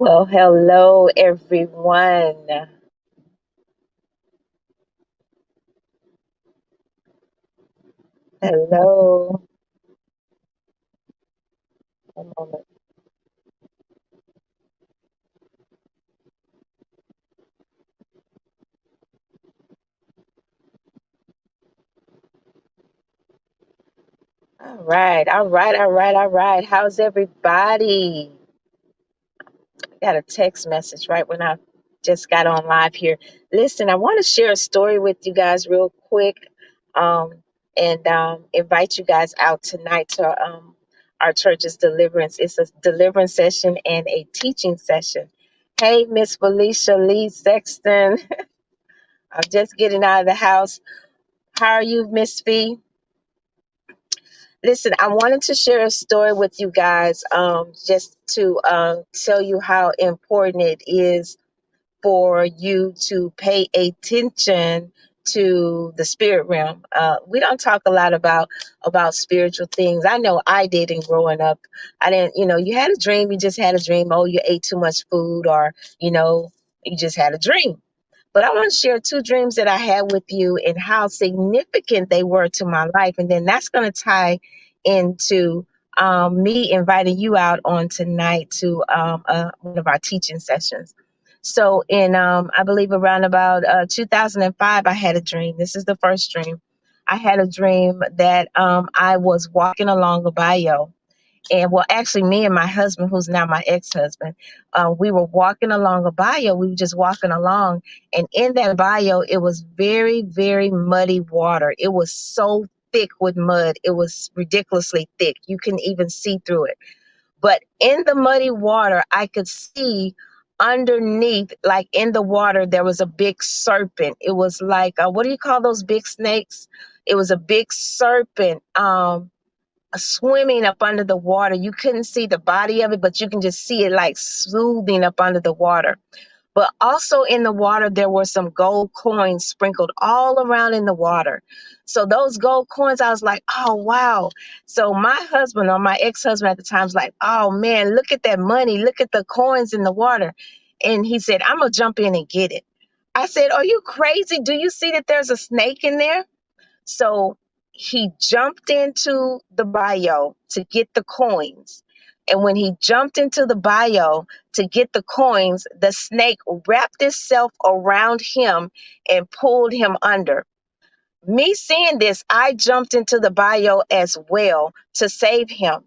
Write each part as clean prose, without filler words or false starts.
Well, hello everyone. Hello. One moment. All right. How's everybody? Got a text message right when I just got on live here. Listen, I want to share a story with you guys real quick, um, and invite you guys out tonight to our church's deliverance. It's a deliverance session and a teaching session. Hey, Miss Felicia Lee Sexton. I'm just getting out of the house. How are you, Miss Fee? Listen, I wanted to share a story with you guys, just to tell you how important it is for you to pay attention to the spirit realm. We don't talk a lot about spiritual things. I know I didn't growing up. I didn't, you had a dream, you just had a dream. Oh, you ate too much food, or you just had a dream. But I want to share two dreams that I had with you and how significant they were to my life. And then that's going to tie into me inviting you out on tonight to one of our teaching sessions. So in, I believe around about 2005, I had a dream. This is the first dream. I had a dream that I was walking along a bayou, and well, actually, me and my husband, who's now my ex-husband, we were walking along a bayou. We were just walking along, and in that bayou, it was very, very muddy water. It was so thick with mud. It was ridiculously thick. You can even see through it. But in the muddy water, I could see underneath, like in the water, there was a big serpent. It was like, what do you call those big snakes? It was a big serpent. Swimming up under the water. You couldn't see the body of it, but you can just see it like smoothing up under the water. But also in the water, there were some gold coins sprinkled all around in the water. So those gold coins, I was like, oh, wow. So my husband, or my ex-husband at the time, was like, oh, man, look at that money. Look at the coins in the water. And he said, I'm going to jump in and get it. I said, are you crazy? Do you see that there's a snake in there? So he jumped into the bayou to get the coins. And when he jumped into the bayou to get the coins, the snake wrapped itself around him and pulled him under. Me seeing this, I jumped into the bayou as well to save him.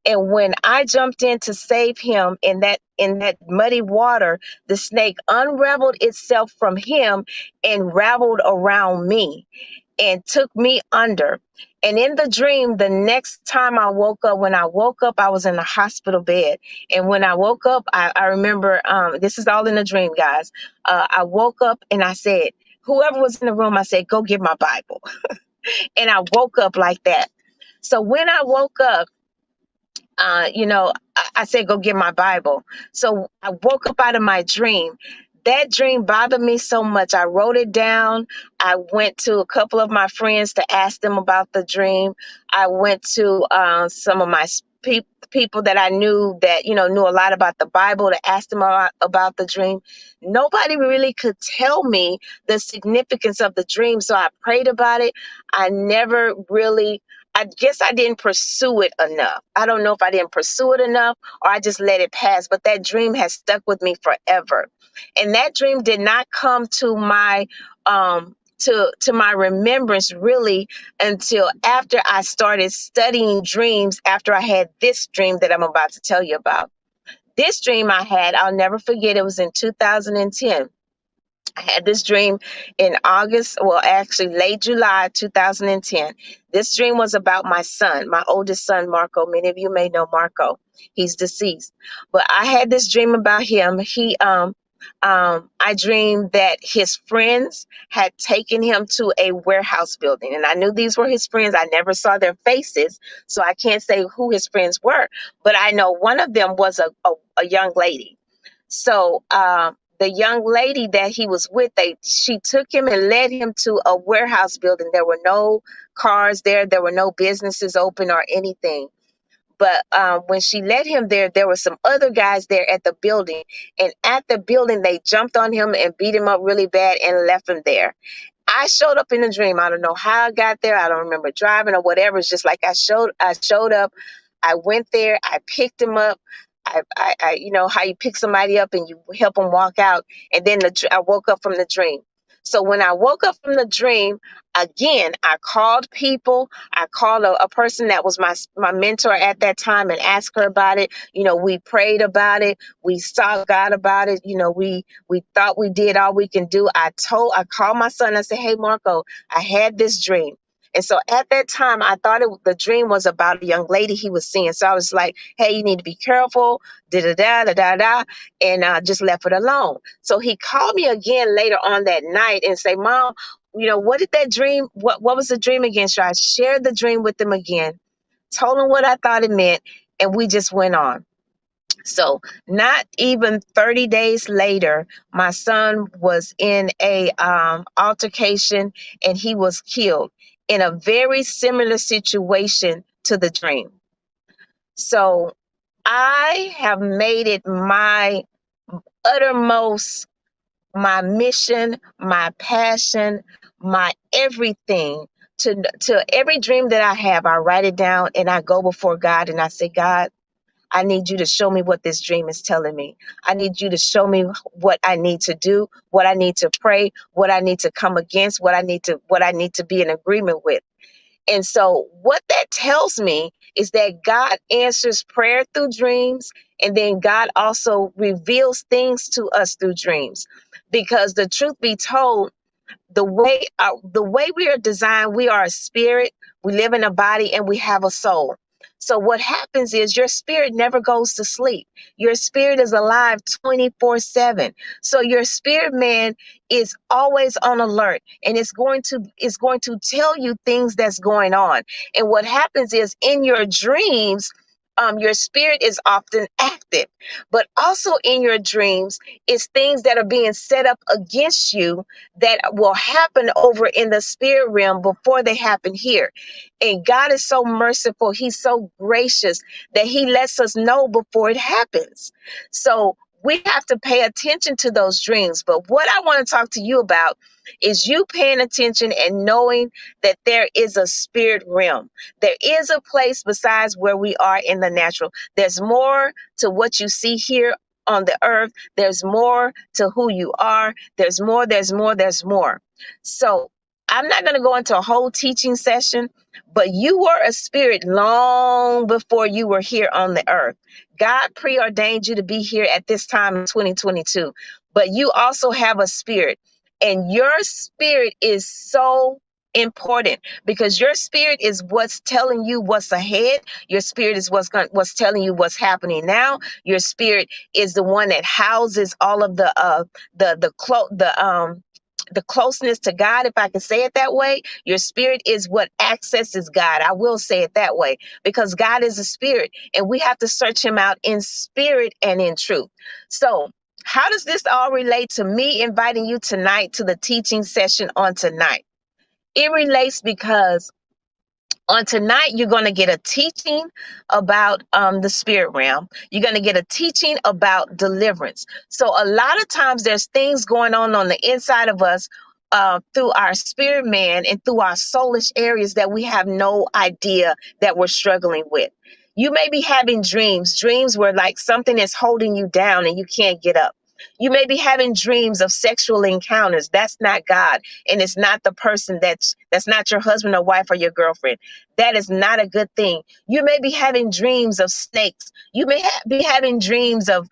And when I jumped in to save him in that muddy water, the snake unraveled itself from him and raveled around me and took me under. And in the dream, the next time I woke up, when I woke up, I was in a hospital bed. And when I woke up, I remember, this is all in a dream, guys. I woke up and I said, whoever was in the room, I said, go get my Bible. And I woke up like that. So when I woke up, I said, go get my Bible. So I woke up out of my dream. That dream bothered me so much. I wrote it down. I went to a couple of my friends to ask them about the dream. I went to some of my people that I knew that, knew a lot about the Bible to ask them about the dream. Nobody really could tell me the significance of the dream. So I prayed about it. I never really I guess I didn't pursue it enough. I don't know if I didn't pursue it enough or I just let it pass, but that dream has stuck with me forever. And that dream did not come to my to my remembrance really until after I started studying dreams, after I had this dream that I'm about to tell you about. This dream I had, I'll never forget, it was in 2010. I had this dream in August, well, actually late July 2010. This dream was about my son, my oldest son, Marco. Many of you may know Marco. He's deceased. But I had this dream about him. I dreamed that his friends had taken him to a warehouse building. And I knew these were his friends. I never saw their faces, so I can't say who his friends were. But I know one of them was a young lady. So the young lady that he was with, she took him and led him to a warehouse building. There were no cars there. There were no businesses open or anything. But when she led him there, there were some other guys there at the building. And at the building, they jumped on him and beat him up really bad and left him there. I showed up in a dream. I don't know how I got there. I don't remember driving or whatever. It's just like I showed up. I went there. I picked him up. You know how you pick somebody up and you help them walk out. And then I woke up from the dream. So when I woke up from the dream, again, I called people. I called a person that was my mentor at that time and asked her about it. You know, we prayed about it. We sought God about it. You know, we thought we did all we can do. I called my son. I said, "Hey, Marco, I had this dream." And so at that time, I thought the dream was about a young lady he was seeing. So I was like, "Hey, you need to be careful, da da da da da da," and just left it alone. So he called me again later on that night and say, "Mom, you know, what did that dream, what was the dream again?" So I shared the dream with him again, told him what I thought it meant, and we just went on. So not even 30 days later, my son was in a altercation and he was killed in a very similar situation to the dream. So I have made it my uttermost, my mission, my passion, my everything, to every dream that I have, I write it down and I go before God and I say, "God, I need you to show me what this dream is telling me. I need you to show me what I need to do, what I need to pray, what I need to come against, what I need to be in agreement with." And so what that tells me is that God answers prayer through dreams, and then God also reveals things to us through dreams. Because the truth be told, the way we are designed, we are a spirit, we live in a body, and we have a soul. So what happens is your spirit never goes to sleep. Your spirit is alive 24/7. So your spirit man is always on alert, and it's going to tell you things that's going on. And what happens is in your dreams, your spirit is often active, but also in your dreams is things that are being set up against you that will happen over in the spirit realm before they happen here. And God is so merciful. He's so gracious that he lets us know before it happens. So we have to pay attention to those dreams. But what I want to talk to you about is you paying attention and knowing that there is a spirit realm. There is a place besides where we are in the natural. There's more to what you see here on the earth. There's more to who you are. There's more, there's more, there's more. So I'm not going to go into a whole teaching session, but you were a spirit long before you were here on the earth. God preordained you to be here at this time in 2022, but you also have a spirit, and your spirit is so important because your spirit is what's telling you what's ahead. Your spirit is what's telling you what's happening now. Your spirit is the one that houses all of the closeness to God, if I can say it that way. Your spirit is what accesses God. I will say it that way because God is a spirit and we have to search him out in spirit and in truth. So how does this all relate to me inviting you tonight to the teaching session on tonight? It relates because on tonight, you're going to get a teaching about the spirit realm. You're going to get a teaching about deliverance. So a lot of times there's things going on the inside of us through our spirit man and through our soulish areas that we have no idea that we're struggling with. You may be having dreams where like something is holding you down and you can't get up. You may be having dreams of sexual encounters. That's not God. And it's not the person that's not your husband or wife or your girlfriend. That is not a good thing. You may be having dreams of snakes. You may be having dreams of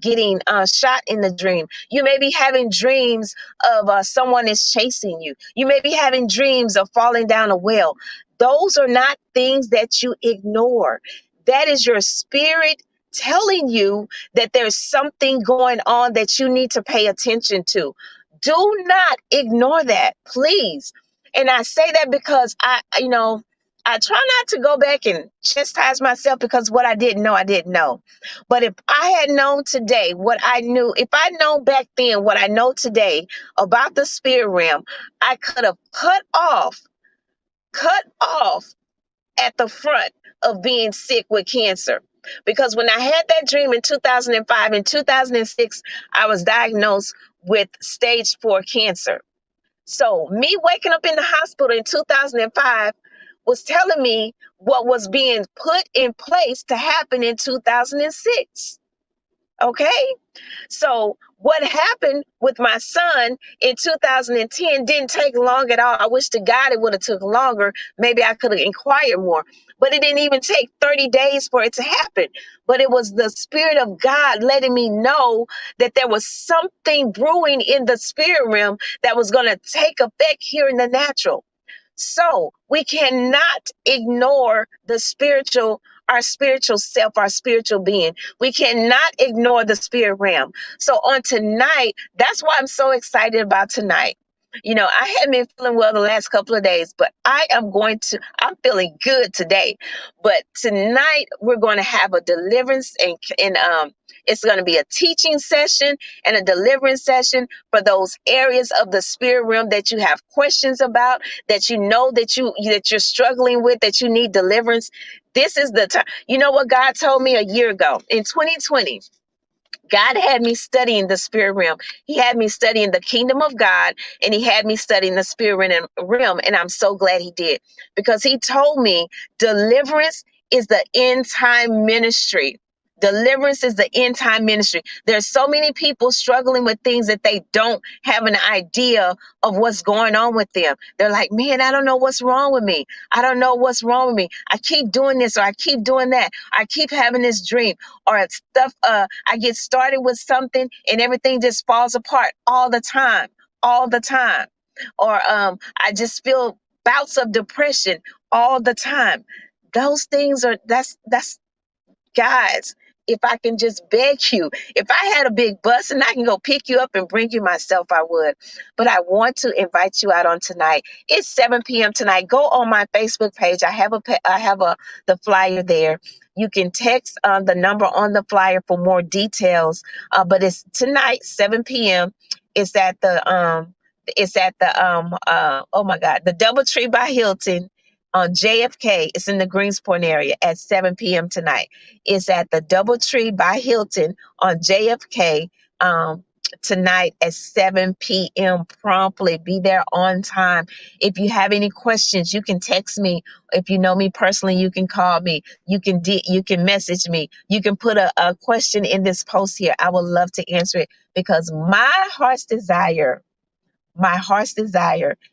getting shot in the dream. You may be having dreams of someone is chasing you. You may be having dreams of falling down a well. Those are not things that you ignore. That is your spirit telling you that there's something going on that you need to pay attention to. Do not ignore that, please. And I say that because I try not to go back and chastise myself because what I didn't know, I didn't know. But if I had known today what I knew, if I'd known back then what I know today about the spirit realm, I could have cut off at the front of being sick with cancer. Because when I had that dream in 2005, in 2006, I was diagnosed with stage 4 cancer. So me waking up in the hospital in 2005 was telling me what was being put in place to happen in 2006. Okay? So what happened with my son in 2010 didn't take long at all. I wish to God it would have took longer. Maybe I could have inquired more. But it didn't even take 30 days for it to happen. But it was the Spirit of God letting me know that there was something brewing in the spirit realm that was going to take effect here in the natural. So we cannot ignore the spiritual, our spiritual self, our spiritual being. We cannot ignore the spirit realm. So on tonight, that's why I'm so excited about tonight. You know, I haven't been feeling well the last couple of days, but I'm feeling good today. But tonight we're going to have a deliverance and it's going to be a teaching session and a deliverance session for those areas of the spirit realm that you have questions about, that you know that you're struggling with, that you need deliverance. This is the time. You know what God told me a year ago in 2020? God had me studying the spirit realm. He had me studying the kingdom of God, and he had me studying the spirit realm. And I'm so glad he did, because he told me deliverance is the end time ministry. Deliverance is the end time ministry. There's so many people struggling with things that they don't have an idea of what's going on with them. They're like, man, I don't know what's wrong with me. I don't know what's wrong with me. I keep doing this or I keep doing that. I keep having this dream or stuff. I get started with something and everything just falls apart all the time, all the time. Or I just feel bouts of depression all the time. Those things that's guys, if I can just beg you, if I had a big bus and I can go pick you up and bring you myself, I would. But I want to invite you out on tonight. It's 7 p.m. tonight. Go on my Facebook page. I have the flyer there. You can text the number on the flyer for more details. But it's tonight, 7 p.m. It's at the oh my God, the DoubleTree by Hilton on JFK. It's in the Greensport area at 7 p.m. tonight. It's at the DoubleTree by Hilton on JFK tonight at 7 p.m. promptly. Be there on time. If you have any questions, you can text me. If you know me personally, you can call me. You can message me. You can put a question in this post here. I would love to answer it, because my heart's desire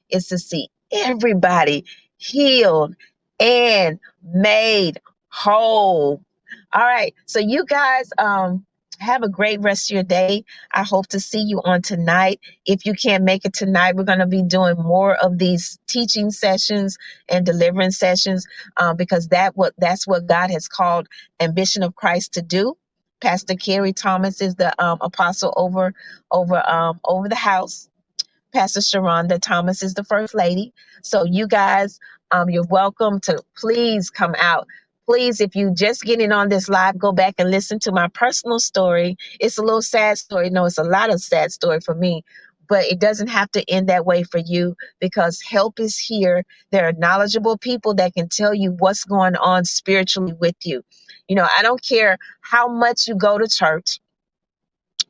is to see everybody healed and made whole. All right. So you guys have a great rest of your day. I hope to see you on tonight. If you can't make it tonight, we're going to be doing more of these teaching sessions and deliverance sessions because that's what God has called Ambition of Christ to do. Pastor Carrie Thomas is the apostle over the house. Pastor Sharonda Thomas is the first lady. So you guys, you're welcome to please come out. Please, if you just getting on this live, go back and listen to my personal story. It's a little sad story. No, it's a lot of sad story for me, but it doesn't have to end that way for you, because help is here. There are knowledgeable people that can tell you what's going on spiritually with you. You know, I don't care how much you go to church.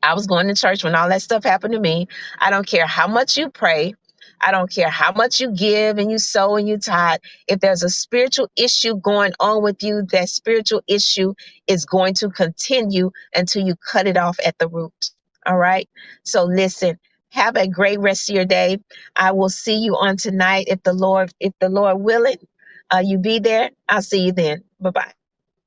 I was going to church when all that stuff happened to me. I don't care how much you pray. I don't care how much you give and you sow and you tithe. If there's a spiritual issue going on with you, that spiritual issue is going to continue until you cut it off at the root. All right. So listen, have a great rest of your day. I will see you on tonight if the Lord willing. You be there. I'll see you then. Bye-bye.